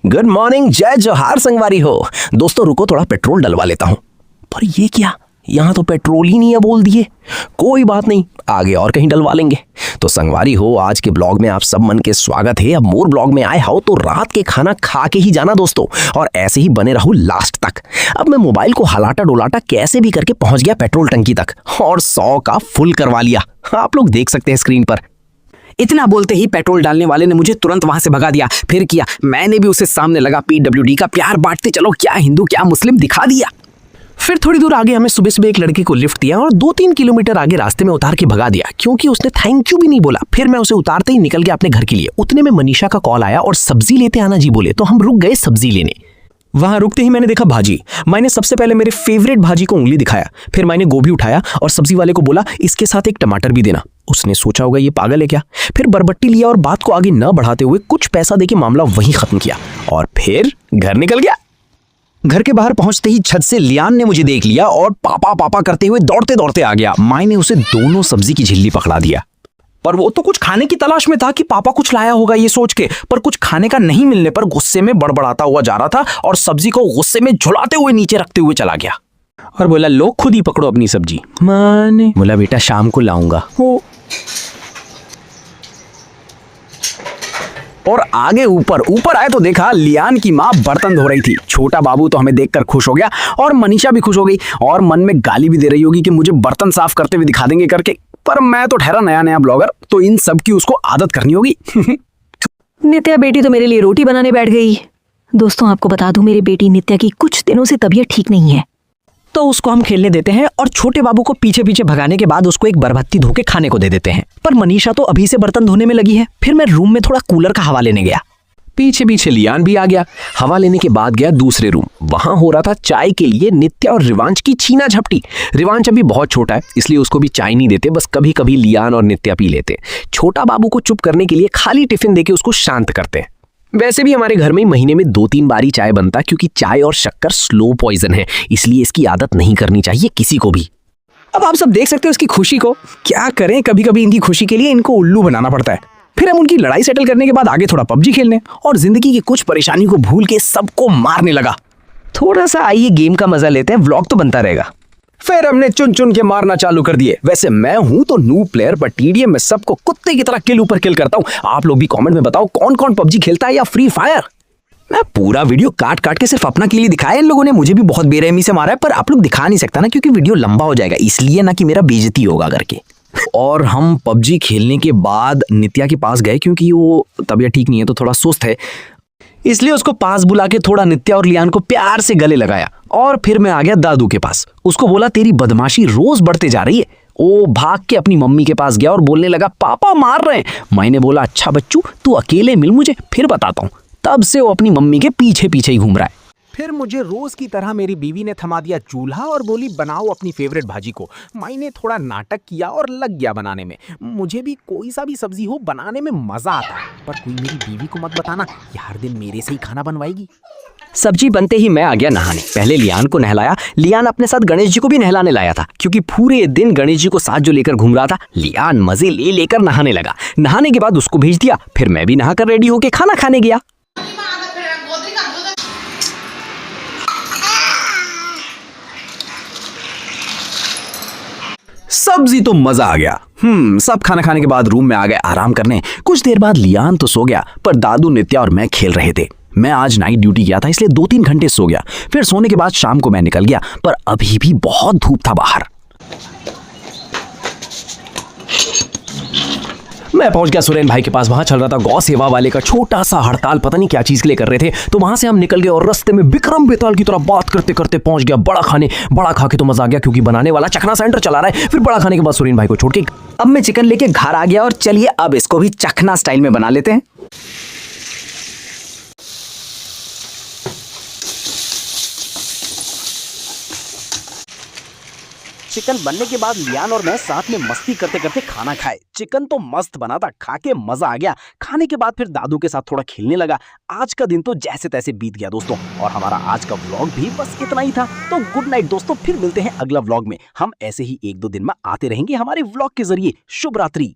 Good morning, जय जोहार संगवारी हो। दोस्तों रुको, थोड़ा पेट्रोल डलवा लेता हूँ। पर ये क्या, यहाँ तो पेट्रोल ही नहीं है बोल दिए। कोई बात नहीं, आगे और कहीं डलवा लेंगे। तो संगवारी हो, आज के ब्लॉग में आप सब मन के स्वागत है। अब मोर ब्लॉग में आए हो तो रात के खाना खा के ही जाना दोस्तों, और ऐसे ही बने रहो लास्ट तक। अब मैं मोबाइल को हलाटा डोलाटा कैसे भी करके पहुंच गया पेट्रोल टंकी तक और 100 का फुल करवा लिया। आप लोग देख सकते हैं स्क्रीन पर। इतना बोलते ही पेट्रोल डालने वाले ने मुझे तुरंत वहां से भगा दिया। फिर किया, मैंने भी उसे सामने लगा PWD का प्यार बांटते चलो, क्या हिंदू क्या मुस्लिम दिखा दिया। फिर थोड़ी दूर आगे हमें सुबह एक लड़के को लिफ्ट दिया और 2-3 किलोमीटर आगे रास्ते में उतार के भगा दिया, क्योंकि उसने थैंक यू भी नहीं बोला। फिर मैं उसे उतारते ही निकल गया अपने घर के लिए। उतने में मनीषा का कॉल आया और सब्जी लेते आना जी बोले, तो हम रुक गए सब्जी लेने। वहां रुकते ही मैंने देखा भाजी। मैंने सबसे पहले मेरे फेवरेट भाजी को उंगली दिखाया, फिर मैंने गोभी उठाया और सब्जी वाले को बोला इसके साथ एक टमाटर भी देना। उसने सोचा होगा ये पागल है क्या। फिर बरबट्टी लिया और बात को आगे न बढ़ाते हुए कुछ पैसा देके मामला वहीं खत्म किया और फिर घर निकल गया। घर के बाहर पहुंचते ही छत से लियान ने मुझे देख लिया और पापा पापा करते हुए दौड़ते दौड़ते आ गया। माई ने उसे दोनों सब्जी की झिल्ली पकड़ा दिया, पर वो तो कुछ खाने की तलाश में था कि पापा कुछ लाया होगा ये सोच के, पर कुछ खाने का नहीं मिलने पर गुस्से में बड़बड़ाता हुआ जा रहा था और सब्जी को गुस्से में झुलाते हुए नीचे रखते हुए चला गया और बोला लो खुद ही पकड़ो अपनी सब्जी। मैंने बोला बेटा शाम को लाऊंगा। और आगे ऊपर आए तो देखा लियान की माँ बर्तन धो रही थी। छोटा बाबू तो हमें देखकर खुश हो गया और मनीषा भी खुश हो गई और मन में गाली भी दे रही होगी कि मुझे बर्तन साफ करते हुए दिखा देंगे करके। पर मैं तो ठहरा नया ब्लॉगर, तो इन सब की उसको आदत करनी होगी। नित्या बेटी तो मेरे लिए रोटी बनाने बैठ गई। दोस्तों आपको बता दूं, मेरी बेटी नित्या की कुछ दिनों से तबीयत ठीक नहीं है, तो उसको हम खेलने देते हैं और छोटे बाबू को पीछे पीछे भगाने के बाद उसको एक बरबत्ती धो के खाने को दे देते हैं। पर मनीषा तो अभी से बर्तन धोने में लगी है। फिर मैं रूम में थोड़ा कूलर का हवा लेने गया। पीछे पीछे लियान भी आ गया। हवा लेने के बाद गया दूसरे रूम। वहां हो रहा था चाय के लिए नित्या और रिवांश की छीना झपटी। रिवांश अभी बहुत छोटा है, इसलिए उसको भी चाय नहीं देते, बस कभी कभी लियान और नित्या पी लेते। छोटा बाबू को चुप करने के लिए खाली टिफिन देके उसको शांत करते हैं। वैसे भी हमारे घर में महीने में 2-3 बार ही चाय बनता, क्योंकि चाय और शक्कर स्लो पॉइजन है, इसलिए इसकी आदत नहीं करनी चाहिए किसी को भी। अब आप सब देख सकते हो इसकी खुशी को। क्या करें, कभी कभी इनकी खुशी के लिए इनको उल्लू बनाना पड़ता है। फिर हम उनकी लड़ाई सेटल करने के बाद आगे थोड़ा PUBG खेलने और जिंदगी की कुछ परेशानी को भूल के सबको मारने लगा। थोड़ा सा आइए गेम का मजा लेते हैं, व्लॉग तो बनता रहेगा। फिर हमने चुन चुन के मारना चालू कर दिए। वैसे मैं हूं तो नूब प्लेयर, पर TDM में सबको कुत्ते की तरह किल ऊपर किल करता हूं। आप लोग भी कमेंट में बताओ कौन कौन PUBG खेलता है या फ्री फायर। मैं पूरा वीडियो काट काट के सिर्फ अपना के लिए दिखाया। इन लोगों ने मुझे भी बहुत बेरहमी से मारा है, पर आप लोग दिखा नहीं सकता ना, क्योंकि वीडियो लंबा हो जाएगा, इसलिए ना कि मेरा बेइज्जती होगा करके। और हम PUBG खेलने के बाद नित्या के पास गए, क्योंकि वो तबीयत ठीक नहीं है तो थोड़ा सुस्त है, इसलिए उसको पास बुला के थोड़ा नित्या और लियान को प्यार से गले लगाया। और फिर मैं आ गया दादू के पास। उसको बोला तेरी बदमाशी रोज बढ़ते जा रही है। वो भाग के अपनी मम्मी के पास गया और बोलने लगा पापा मार रहे हैं। मैंने बोला अच्छा बच्चू, तू अकेले मिल मुझे, फिर बताता हूँ। तब से वो अपनी मम्मी के पीछे पीछे ही घूम रहा है। फिर मुझे रोज की तरह मेरी बीवी ने थमा दिया चूल्हा और बोली बनाओ अपनी फेवरेट भाजी को। मैंने थोड़ा नाटक किया और लग गया बनाने में। मुझे भी कोई सा भी सब्जी हो बनाने में मजा आता है, पर कोई मेरी बीवी को मत बताना, ये हर दिन मेरे से ही खाना बनवाएगी। सब्जी बनते ही मैं आ गया नहाने। पहले लियान को नहलाया। लियान अपने साथ गणेश जी को भी नहलाने लाया था, क्योंकि पूरे दिन गणेश जी को साथ जो लेकर घूम रहा था, लियान मजे ले लेकर नहाने लगा। नहाने के बाद उसको भेज दिया। फिर मैं भी नहाकर रेडी होकर खाना खाने गया। सब्जी तो मजा आ गया। सब खाना खाने के बाद रूम में आ गए आराम करने। कुछ देर बाद लियान तो सो गया, पर दादू, नित्या और मैं खेल रहे थे। मैं आज नाइट ड्यूटी किया था, इसलिए 2-3 घंटे सो गया। फिर सोने के बाद शाम को मैं निकल गया, पर अभी भी बहुत धूप था बाहर। मैं पहुंच गया सुरेन भाई के पास। वहां चल रहा था गौ सेवा वाले का छोटा सा हड़ताल, पता नहीं क्या चीज के लिए कर रहे थे। तो वहां से हम निकल गए और रास्ते में विक्रम बेताल की तरह बात करते करते पहुंच गया बड़ा खाने। बड़ा खा के तो मजा आ गया, क्योंकि बनाने वाला चखना सेंटर चला रहा है। फिर बड़ा खाने के बाद सुरेन भाई को छोड़ के अब मैं चिकन लेके घर आ गया और चलिए अब इसको भी चखना स्टाइल में बना लेते हैं। चिकन बनने के बाद लियान और मैं साथ में मस्ती करते करते खाना खाए। चिकन तो मस्त बना था, खा के मजा आ गया। खाने के बाद फिर दादू के साथ थोड़ा खेलने लगा। आज का दिन तो जैसे तैसे बीत गया दोस्तों, और हमारा आज का व्लॉग भी बस इतना ही था। तो गुड नाइट दोस्तों, फिर मिलते हैं अगला व्लॉग में। हम ऐसे ही 1-2 दिन में आते रहेंगे हमारे व्लॉग के जरिए। शुभ रात्रि।